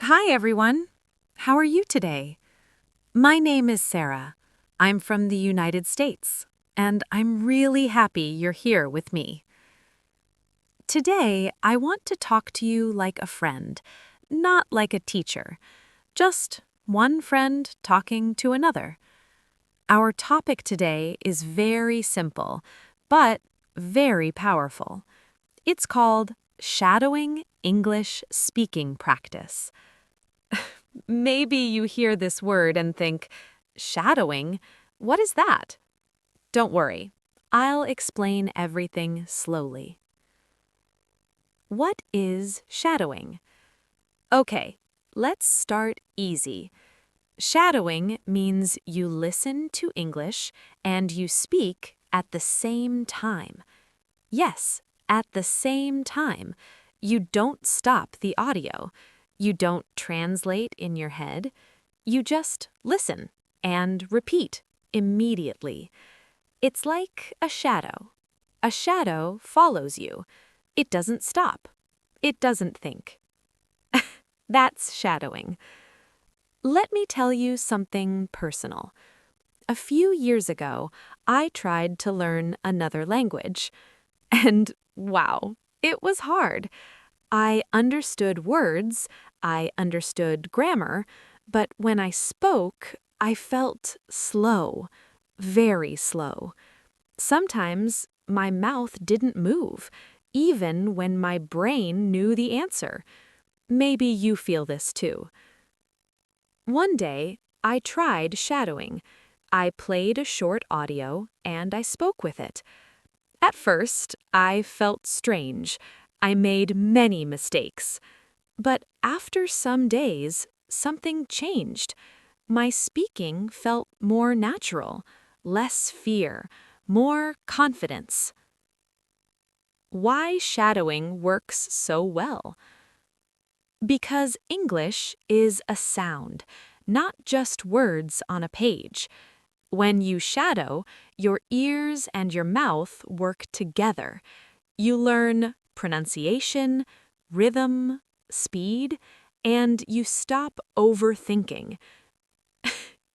Hi, everyone. How are you today? My name is Sara. I'm from the United States, and I'm really happy you're here with me. Today, I want to talk to you like a friend, not like a teacher. Just one friend talking to another. Our topic today is very simple, but very powerful. It's called Shadowing English Speaking Practice. Maybe you hear this word and think, shadowing? What is that? Don't worry. I'll explain everything slowly. What is shadowing? Okay, let's start easy. Shadowing means you listen to English and you speak at the same time. Yes, at the same time. You don't stop the audio. You don't translate in your head. You just listen and repeat immediately. It's like a shadow. A shadow follows you. It doesn't stop. It doesn't think. That's shadowing. Let me tell you something personal. A few years ago, I tried to learn another language. And wow, it was hard. I understood words, I understood grammar, but when I spoke, I felt slow, very slow. Sometimes my mouth didn't move, even when my brain knew the answer. Maybe you feel this too. One day, I tried shadowing. I played a short audio and I spoke with it. At first, I felt strange. I made many mistakes. But after some days, something changed. My speaking felt more natural, less fear, more confidence. Why shadowing works so well? Because English is a sound, not just words on a page. When you shadow, your ears and your mouth work together. You learn pronunciation, rhythm, speed, and you stop overthinking.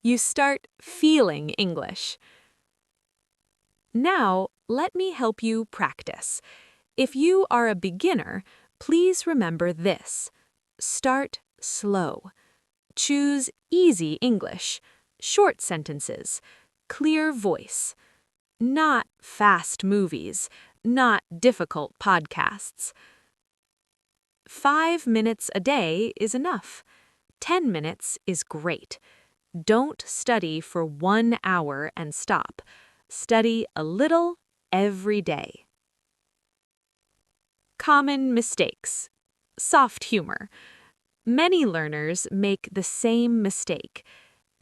You start feeling English. Now, let me help you practice. If you are a beginner, please remember this. Start slow. Choose easy English, short sentences, clear voice. Not fast movies, not difficult podcasts. 5 minutes a day is enough. 10 minutes is great. Don't study for 1 hour and stop. Study a little every day. Common mistakes. Soft humor. Many learners make the same mistake.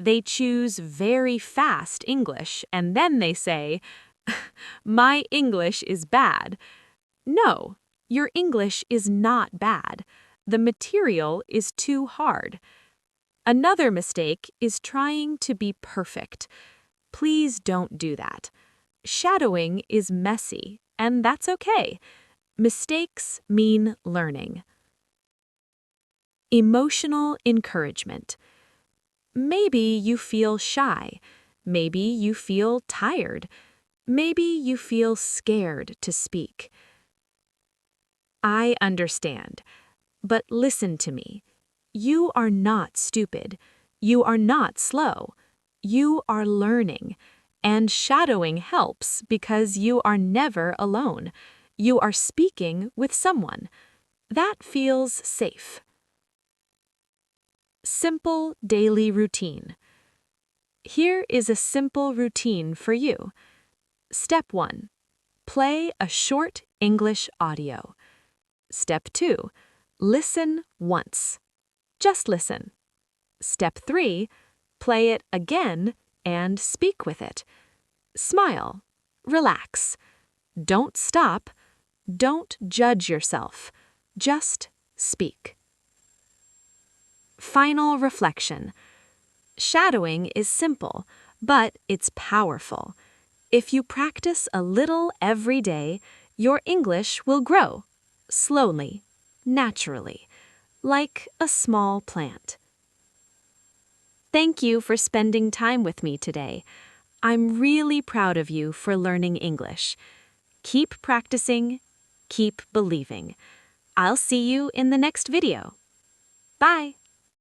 They choose very fast English and then they say, "My English is bad." No, your English is not bad. The material is too hard. Another mistake is trying to be perfect. Please don't do that. Shadowing is messy, and that's okay. Mistakes mean learning. Emotional encouragement. Maybe you feel shy. Maybe you feel tired. Maybe you feel scared to speak. I understand, but listen to me. You are not stupid. You are not slow. You are learning. And shadowing helps because you are never alone. You are speaking with someone. That feels safe. Simple daily routine. Here is a simple routine for you. Step 1. Play a short English audio. Step 2. Listen once. Just listen. Step 3. Play it again and speak with it. Smile. Relax. Don't stop. Don't judge yourself. Just speak. Final reflection. Shadowing is simple, but it's powerful. If you practice a little every day, your English will grow. Slowly, naturally. like a small plant. Thank you for spending time with me today. I'm really proud of you for learning English. Keep practicing, keep believing. I'll see you in the next video. Bye!